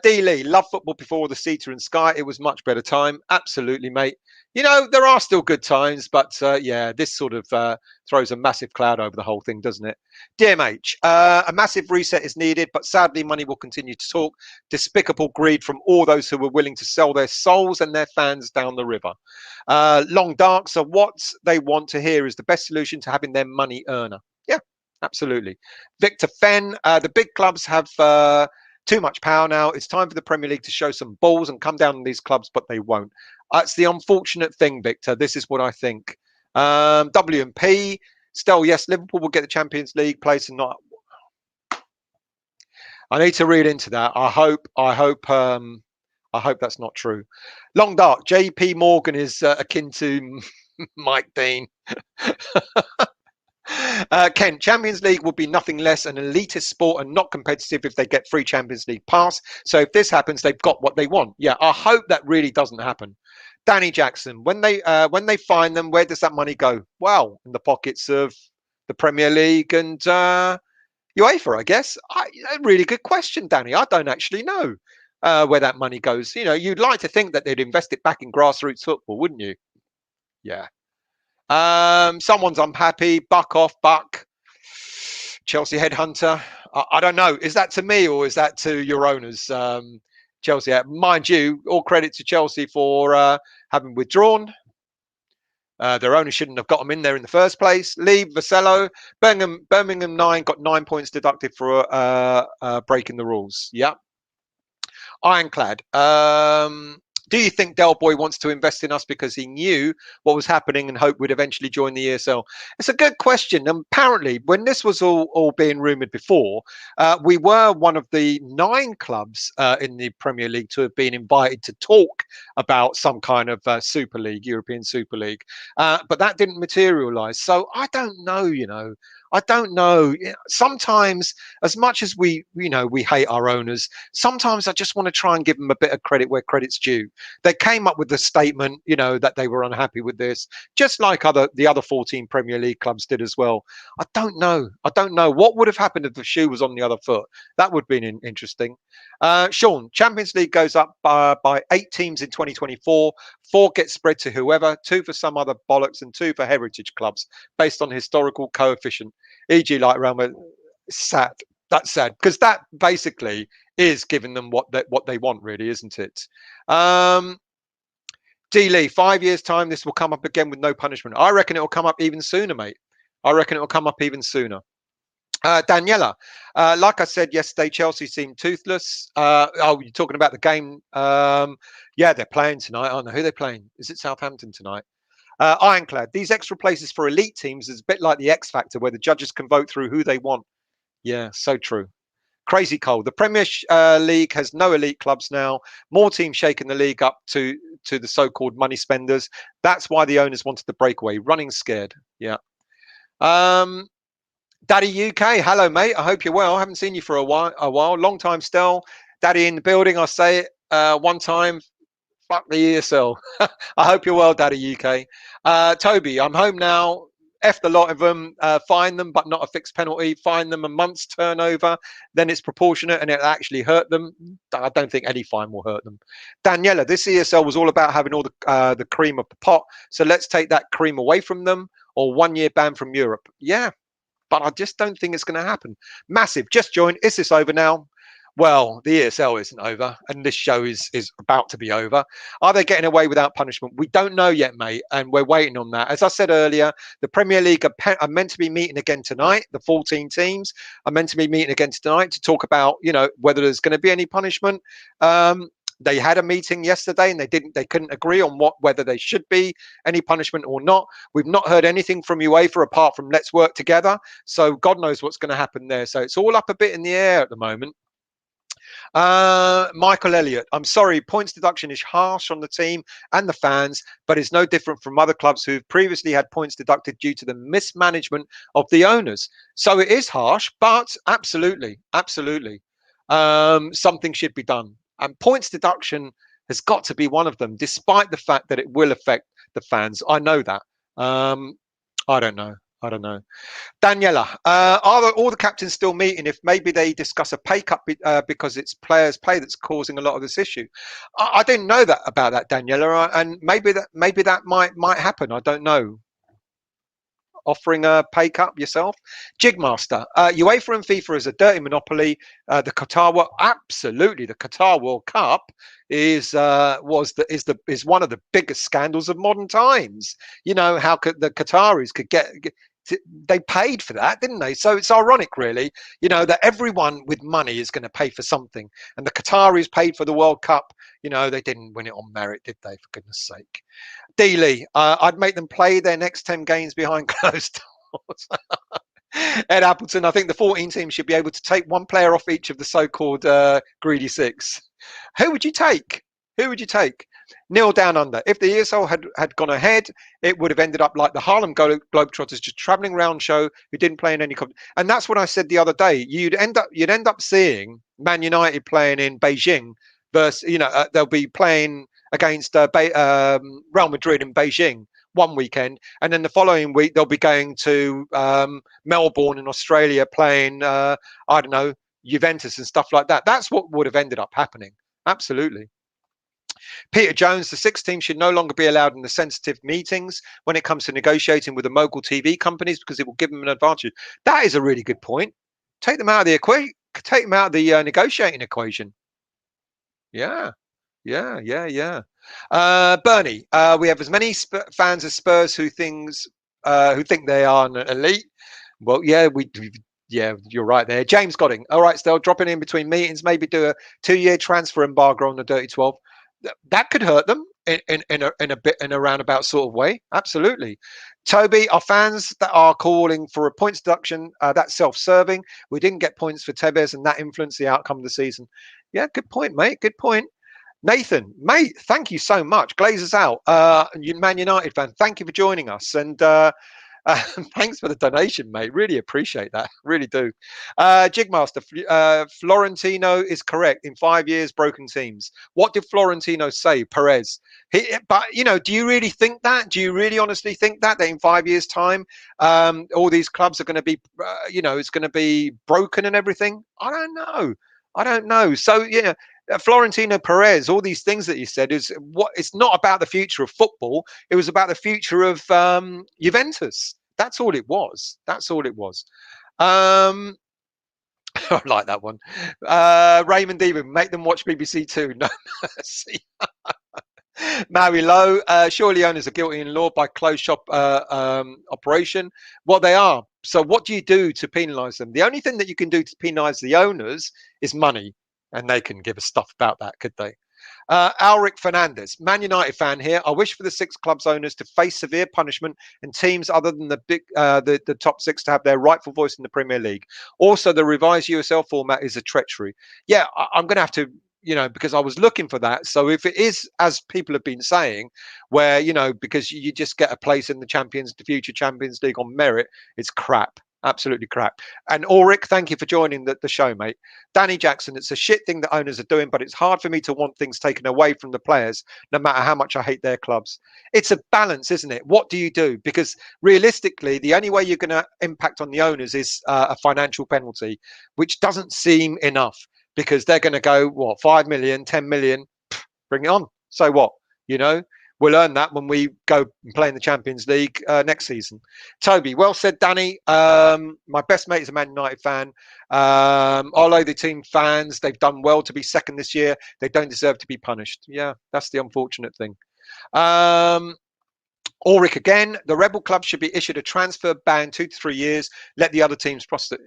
D. Lee, love football before the Ceta and Sky. It was much better time. Absolutely, mate. There are still good times, but yeah, this sort of throws a massive cloud over the whole thing, doesn't it? DMH, a massive reset is needed, but sadly, money will continue to talk. Despicable greed from all those who were willing to sell their souls and their fans down the river. Long Dark, so what they want to hear is the best solution to having their money earner. Yeah, absolutely. Victor Fenn, the big clubs have too much power now. It's time for the Premier League to show some balls and come down on these clubs, but they won't. It's the unfortunate thing, Victor. This is what I think. W&P, still, yes, Liverpool will get the Champions League place and not. I need to read into that. I hope that's not true. Long Dark, JP Morgan is akin to Mike Dean. Ken, Champions League will be nothing less an elitist sport and not competitive if they get free Champions League pass. So if this happens, they've got what they want. Yeah, I hope that really doesn't happen. Danny Jackson, when they find them, where does that money go? Well, in the pockets of the Premier League and UEFA, I guess. A really good question, Danny. I don't actually know where that money goes. You'd like to think that they'd invest it back in grassroots football, wouldn't you? Yeah. Someone's unhappy. Buck off, Buck. Chelsea headhunter. I don't know. Is that to me or is that to your owners? Chelsea, mind you, all credit to Chelsea for having withdrawn. Their owners shouldn't have got them in there in the first place. Lee Vasello, Birmingham 9 got 9 points deducted for breaking the rules. Yeah. Ironclad. Do you think Del Boy wants to invest in us because he knew what was happening and hoped we'd eventually join the ESL? It's a good question. And apparently, when this was all being rumoured before, we were one of the 9 clubs in the Premier League to have been invited to talk about some kind of Super League, European Super League. But that didn't materialise. So I don't know, I don't know. Sometimes, as much as we hate our owners, sometimes I just want to try and give them a bit of credit where credit's due. They came up with the statement, that they were unhappy with this, just like the other 14 Premier League clubs did as well. I don't know. What would have happened if the shoe was on the other foot? That would have been interesting. Sean, Champions League goes up by 8 teams in 2024. 4 get spread to whoever, 2 for some other bollocks, and 2 for heritage clubs based on historical coefficient. E.g., like Real Madrid. Sad. That's sad because that basically is giving them what they want, really, isn't it? D. Lee, 5 years' time, this will come up again with no punishment. I reckon it will come up even sooner, mate. I reckon it will come up even sooner. Daniela, like I said yesterday, Chelsea seemed toothless. You're talking about the game. Yeah, they're playing tonight. I don't know who they're playing. Is it Southampton tonight? Ironclad, these extra places for elite teams is a bit like the X Factor where the judges can vote through who they want. Yeah, so true. Crazy Cole. The Premier League has no elite clubs now. More teams shaking the league up to the so-called money spenders. That's why the owners wanted the breakaway. Running scared. Yeah. Daddy UK, hello mate. I hope you're well. I haven't seen you for a while. Long time still. Daddy in the building. I'll say it one time. Fuck the ESL. I hope you're well, Daddy UK. Toby, I'm home now. F the lot of them. Fine them, but not a fixed penalty. Fine them a month's turnover. Then it's proportionate and it'll actually hurt them. I don't think any fine will hurt them. Daniela, this ESL was all about having all the cream of the pot. So let's take that cream away from them, or 1 year ban from Europe. Yeah, but I just don't think it's going to happen. Massive. Just joined. Is this over now? Well, the ESL isn't over, and this show is about to be over. Are they getting away without punishment? We don't know yet, mate, and we're waiting on that. As I said earlier, the Premier League are meant to be meeting again tonight. The 14 teams are meant to be meeting again tonight to talk about, whether there's going to be any punishment. They had a meeting yesterday and they couldn't agree on whether they should be any punishment or not. We've not heard anything from UEFA apart from let's work together. So God knows what's going to happen there. So it's all up a bit in the air at the moment. Michael Elliott, I'm sorry, points deduction is harsh on the team and the fans, but it's no different from other clubs who've previously had points deducted due to the mismanagement of the owners. So it is harsh, but absolutely, something should be done. And points deduction has got to be one of them, despite the fact that it will affect the fans. I know that. I don't know. Daniela, are all the captains still meeting if maybe they discuss a pay cut because it's players' pay that's causing a lot of this issue? I didn't know that about that, Daniela, and maybe that might happen. I don't know. Offering a pay cut yourself, Jigmaster. UEFA and FIFA is a dirty monopoly. The Qatar World, absolutely, the Qatar World Cup is one of the biggest scandals of modern times. You know how the Qataris could get they paid for that, didn't they? So it's ironic, really, that everyone with money is going to pay for something, and the Qataris paid for the World Cup. They didn't win it on merit, did they? For goodness sake. Dealey, I'd make them play their next 10 games behind closed doors. Ed Appleton, I think the 14 teams should be able to take one player off each of the so-called greedy six. Who would you take? Neil Down Under. If the ESL had gone ahead, it would have ended up like the Harlem Globetrotters, just traveling around show who didn't play in any and that's what I said the other day. You'd end up seeing Man United playing in Beijing versus, they'll be playing against Real Madrid in Beijing one weekend, and then the following week they'll be going to Melbourne in Australia playing I don't know, Juventus and stuff like that. That's what would have ended up happening. Absolutely. Peter Jones, the 6 teams should no longer be allowed in the sensitive meetings when it comes to negotiating with the mogul TV companies because it will give them an advantage. That is a really good point. Take them out of the equation. Take them out of the negotiating equation. Yeah. Bernie, we have as many fans as Spurs who think they are an elite. Well, yeah, you're right there. James Godding. All right, still dropping in between meetings, maybe do a 2-year transfer embargo on the Dirty 12. That could hurt them in a roundabout sort of way. Absolutely. Toby, our fans that are calling for a points deduction, that's self-serving. We didn't get points for Tevez, and that influenced the outcome of the season. Yeah, good point, mate. Good point. Nathan, mate, thank you so much. Glazers out. Man United fan, thank you for joining us. And thanks for the donation, mate. Really appreciate that. Really do. Jigmaster, Florentino is correct. In 5 years, broken teams. What did Florentino say? Perez. But, do you really think that? Do you really honestly think that in 5 years' time, all these clubs are going to be, it's going to be broken and everything? I don't know. So, Florentino Perez, all these things that you said it's not about the future of football. It was about the future of Juventus. That's all it was. I like that one. Raymond Even, make them watch BBC Two. No mercy. Maui Low, surely owners are guilty in law by closed shop operation. Well, they are. So what do you do to penalise them? The only thing that you can do to penalise the owners is money. And they can give a stuff about that, could they? Alric Fernandez, Man United fan here. I wish for the 6 clubs owners to face severe punishment and teams other than the top 6 to have their rightful voice in the Premier League. Also, the revised USL format is a treachery. Yeah, I'm going to have to, because I was looking for that. So if it is, as people have been saying, where, because you just get a place in the future Champions League on merit, it's crap. Absolutely crap. And Ulrich, thank you for joining the show, mate. Danny Jackson, it's a shit thing that owners are doing, but it's hard for me to want things taken away from the players, no matter how much I hate their clubs. It's a balance, isn't it? What do you do? Because realistically, the only way you're going to impact on the owners is a financial penalty, which doesn't seem enough because they're going to go, what, 5 million, 10 million, bring it on. So what? You know, we'll earn that when we go and play in the Champions League next season. Toby, well said, Danny. My best mate is a Man United fan. Although the team fans, they've done well to be second this year. They don't deserve to be punished. Yeah, that's the unfortunate thing. Ulrich again, the rebel club should be issued a transfer ban 2 to 3 years. Let the other teams prosper.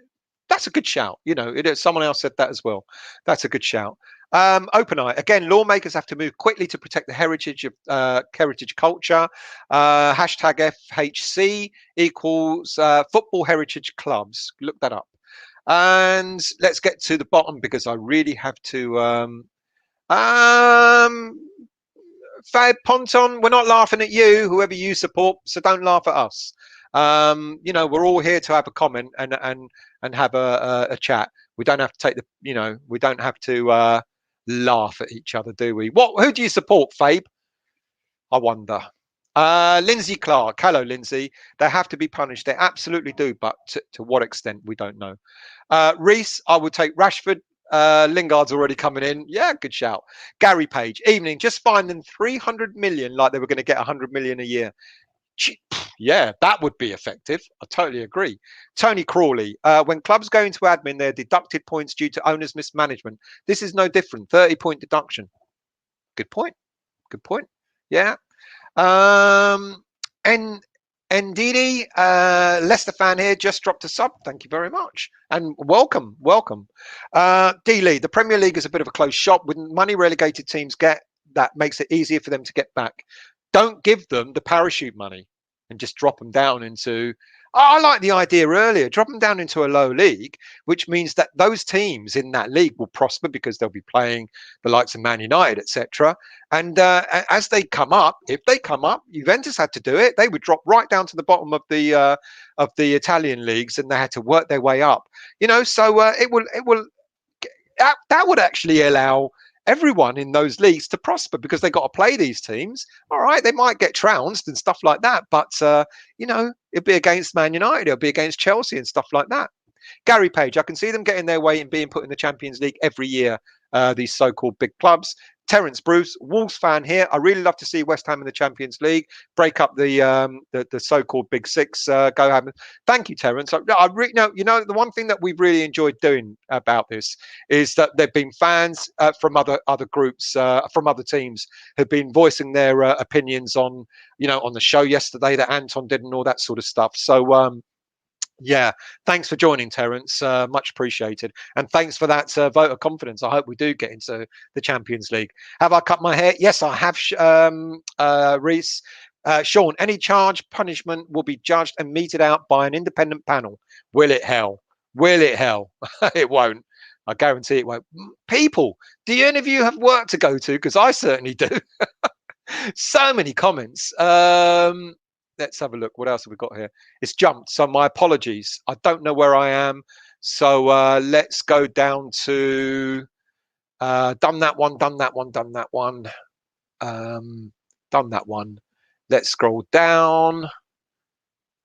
That's a good shout. You know, someone else said that as well. That's a good shout. Open eye again. Lawmakers have to move quickly to protect the heritage of heritage culture. Hashtag FHC equals football heritage clubs. Look that up. And let's get to the bottom because I really have to. Fab Ponton, we're not laughing at you, whoever you support, so don't laugh at us. You know, we're all here to have a comment and have a chat. We don't have to take the, you know, we don't have to laugh at each other, do we? Who do you support, Fabe? I wonder. Lindsay Clark. Hello, Lindsay. They have to be punished. They absolutely do, but to what extent, we don't know. Reese, I would take Rashford. Lingard's already coming in. Yeah, good shout. Gary Page. Evening. Just find them 300 million like they were going to get 100 million a year. Yeah, that would be effective. I totally agree. Tony Crawley, when clubs go into admin, they're deducted points due to owners' mismanagement. This is no different. 30-point deduction. Good point. Good point. Yeah. And Ndidi, Leicester fan here, just dropped a sub. Thank you very much. And welcome. D Lee, the Premier League is a bit of a closed shop. With money relegated teams get, that makes it easier for them to get back. Don't give them the parachute money and just drop them down into, I like the idea earlier, drop them down into a low league, which means that those teams in that league will prosper because they'll be playing the likes of Man United, etc. And as they come up, if they come up, Juventus had to do it. They would drop right down to the bottom of the Italian leagues, and they had to work their way up. You know, so it will that would actually allow everyone in those leagues to prosper because they got to play these teams. All right, they might get trounced and stuff like that, but you know, it'll be against Man United, it'll be against Chelsea and stuff like that. Gary Page, I can see them getting their way and being put in the Champions League every year, these so-called big clubs. Terence Bruce, Wolves fan here. I really love to see West Ham in the Champions League, break up the so-called Big Six. Go Ham. Thank you, Terence. You know, the one thing that we've really enjoyed doing about this is that there've been fans from other groups, from other teams, have been voicing their opinions on, you know, on the show yesterday that Anton did and all that sort of stuff. So yeah, thanks for joining, Terence. Much appreciated. And thanks for that vote of confidence. I hope we do get into the Champions League. Have I cut my hair? Yes, I have, Reese. Sean, any charge, punishment will be judged and meted out by an independent panel. Will it hell? Will it hell? It won't. I guarantee it won't. People, do any of you have work to go to? Because I certainly do. So many comments. Let's have a look. What else have we got here? It's jumped. So my apologies. I don't know where I am. So let's go down to done that one. Let's scroll down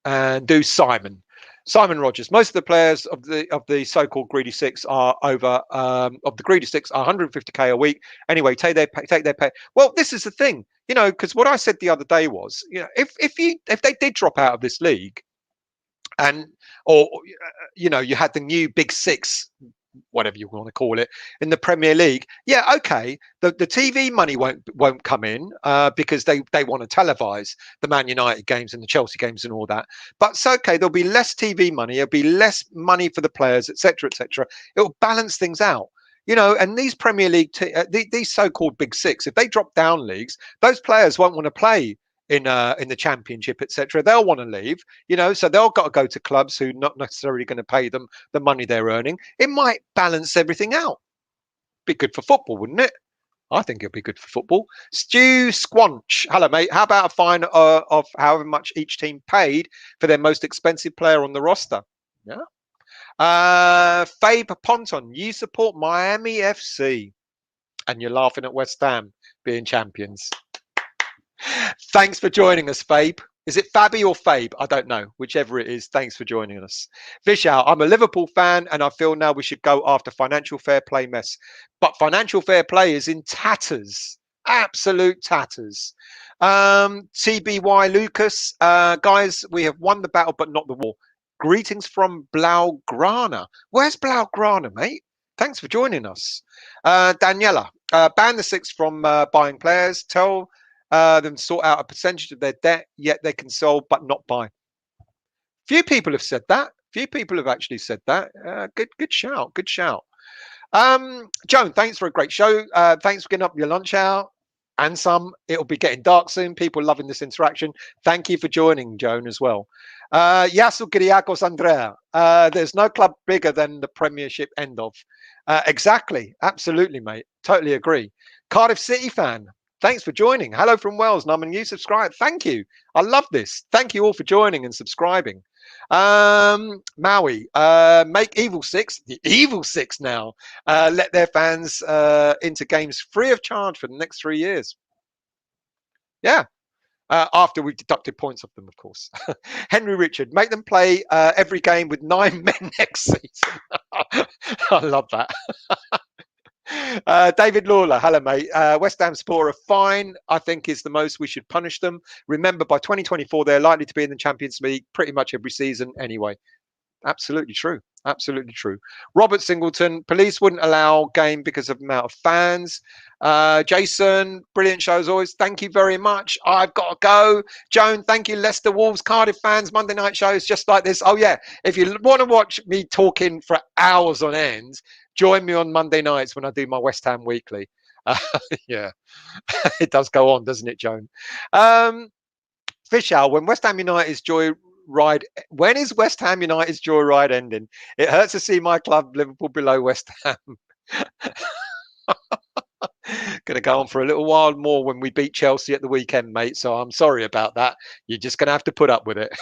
and do Simon. Simon Rogers. Most of the players of the so-called greedy six are over of the greedy six are 150k a week. Anyway, take their pay. Well, this is the thing, you know, because what I said the other day was, you know, if they did drop out of this league, and or you know, you had the new Big Six, whatever you want to call it, in the Premier League, yeah, okay, the TV money won't come in because they want to televise the Man United games and the Chelsea games and all that. But it's okay, there'll be less TV money, there'll be less money for the players, etc., etc. It'll balance things out. You know, and these Premier League, these so-called Big Six, if they drop down leagues, those players won't want to play in the Championship, etc. They'll want to leave, you know, so they'll got to go to clubs who not necessarily going to pay them the money they're earning. It might balance everything out. Be good for football, wouldn't it? I think it'll be good for football. Stu Squanch, hello mate. How about a fine of however much each team paid for their most expensive player on the roster? Yeah. Fabe Ponton, you support Miami FC and you're laughing at West Ham being champions. Thanks for joining us, Fabe. Is it Fabby or Fabe? I don't know. Whichever it is, thanks for joining us. Vishal, I'm a Liverpool fan and I feel now we should go after financial fair play mess. But financial fair play is in tatters. Absolute tatters. TBY Lucas, guys, we have won the battle but not the war. Greetings from Blaugrana. Where's Blaugrana, mate? Thanks for joining us. Daniela, ban the six from buying players. Tell them sort out a percentage of their debt, yet they can sell but not buy. Few people have said that. Few people have actually said that. Good shout. Good shout. Joan, thanks for a great show. Thanks for getting up your lunch hour and some. It'll be getting dark soon. People loving this interaction. Thank you for joining, Joan, as well. Yasu Kiriakos Andrea. There's no club bigger than the Premiership end of. Exactly. Absolutely, mate. Totally agree. Cardiff City fan. Thanks for joining. Hello from Wales. Num and you subscribe. Thank you. I love this. Thank you all for joining and subscribing. Maui, make Evil Six the Evil Six now. Let their fans into games free of charge for the next 3 years. Yeah. After we've deducted points of them, of course. Henry Richard, make them play every game with 9 men next season. I love that. David Lawler, hello mate. West Ham supporter are fine. I think is the most we should punish them. Remember, by 2024, they're likely to be in the Champions League pretty much every season anyway. Absolutely true. Absolutely true. Robert Singleton, police wouldn't allow game because of the amount of fans. Jason, brilliant show as always. Thank you very much. I've got to go. Joan, thank you. Leicester Wolves, Cardiff fans, Monday night shows just like this. Oh yeah, if you want to watch me talking for hours on end, join me on Monday nights when I do my West Ham Weekly. Yeah, it does go on, doesn't it, Joan? Fishal, when West Ham United's joy ride, when is West Ham United's joy ride ending? It hurts to see my club, Liverpool, below West Ham. Going to go on for a little while more when we beat Chelsea at the weekend, mate. So I'm sorry about that. You're just going to have to put up with it.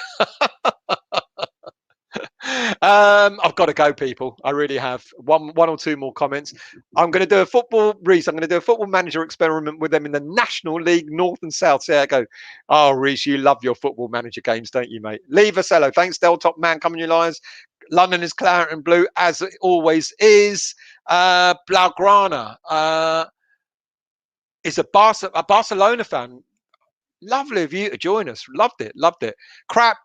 I've got to go, people. I really have one or two more comments. I'm going to do a football, Reese. I'm going to do a football manager experiment with them in the National League North and South. See how I go. Oh, Reese, you love your football manager games, don't you, mate? Lee Vasello, thanks, Del Top Man, coming your lines. London is claret and blue as it always is. Blaugrana is a Barcelona fan. Lovely of you to join us. Loved it. Loved it. Crap.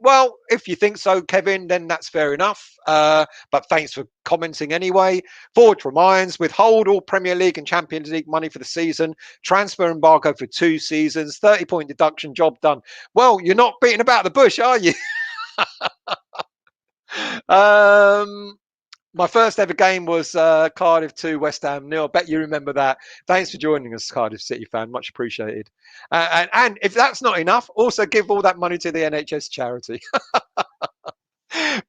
Well, if you think so, Kevin, then that's fair enough. But thanks for commenting anyway. Forward reminds, withhold all Premier League and Champions League money for the season. Transfer embargo for 2 seasons. 30-point deduction, job done. Well, you're not beating about the bush, are you? My first ever game was Cardiff 2, West Ham 0. I bet you remember that. Thanks for joining us, Cardiff City fan. Much appreciated. And if that's not enough, also give all that money to the NHS charity.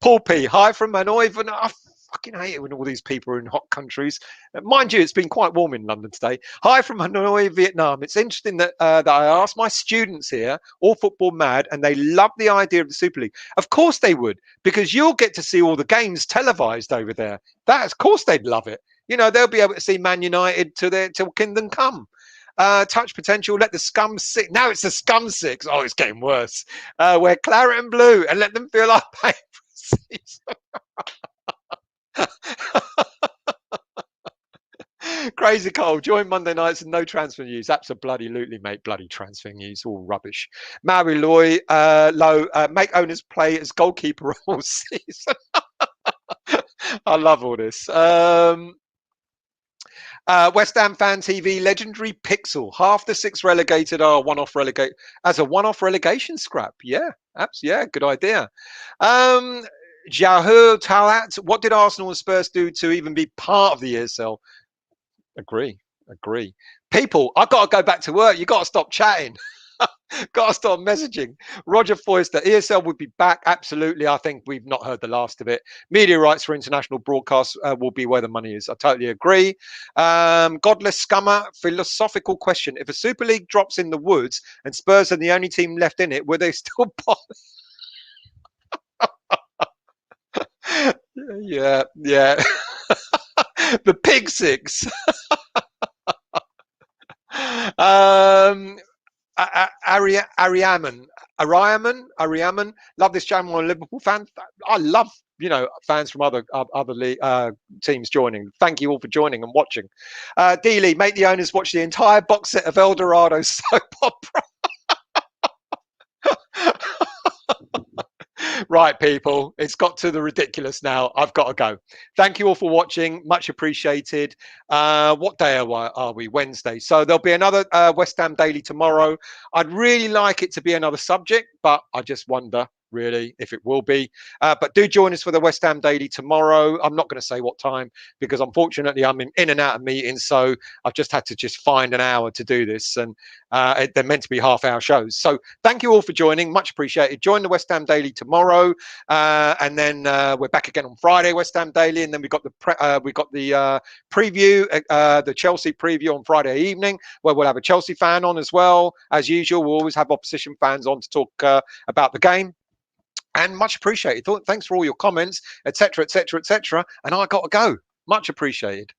Paul P. Hi from Hanoi. I fucking hate it when all these people are in hot countries. Mind you, it's been quite warm in London today. Hi from Hanoi, Vietnam. It's interesting that that I asked my students here, all football mad, and they love the idea of the Super League. Of course they would, because you'll get to see all the games televised over there. That, of course, they'd love it. You know, they'll be able to see Man United till kingdom come. Touch potential, let the scum six. Now it's the scum six. Oh, it's getting worse. Wear claret and blue and let them feel our pain for a season. Crazy Cole, join Monday nights and no transfer news. Absolutely, mate. Bloody transfer news, all rubbish. Maui Loy, Low, make owners play as goalkeeper all season. I love all this. West Ham Fan TV, legendary Pixel. Half the 6 relegated are one-off relegate as a one-off relegation scrap. Yeah, yeah, good idea. Jahur Talat, what did Arsenal and Spurs do to even be part of the ESL? Agree. People, I've got to go back to work. You got to stop chatting. Got to stop messaging. Roger Foyster, ESL would be back. Absolutely. I think we've not heard the last of it. Media rights for international broadcasts will be where the money is. I totally agree. Godless Scummer, philosophical question. If a Super League drops in the woods and Spurs are the only team left in it, will they still Yeah, yeah. The pig six. um, Ariaman. Love this channel. I'm a Liverpool fan. I love fans from other teams joining. Thank you all for joining and watching. Dealey, make the owners watch the entire box set of El Dorado soap opera. Right, people, it's got to the ridiculous now. I've got to go. Thank you all for watching. Much appreciated. What day are we? Wednesday. So there'll be another West Ham Daily tomorrow. I'd really like it to be another subject, but I just wonder really if it will be. But do join us for the West Ham Daily tomorrow. I'm not going to say what time because unfortunately I'm in and out of meetings. So I've just had to just find an hour to do this. And they're meant to be half-hour shows. So thank you all for joining. Much appreciated. Join the West Ham Daily tomorrow, and then we're back again on Friday, West Ham Daily, and then we got the preview, the Chelsea preview on Friday evening, where we'll have a Chelsea fan on as well. As usual, we'll always have opposition fans on to talk about the game. And much appreciated. Thanks for all your comments, etc., etc., etc. And I got to go. Much appreciated.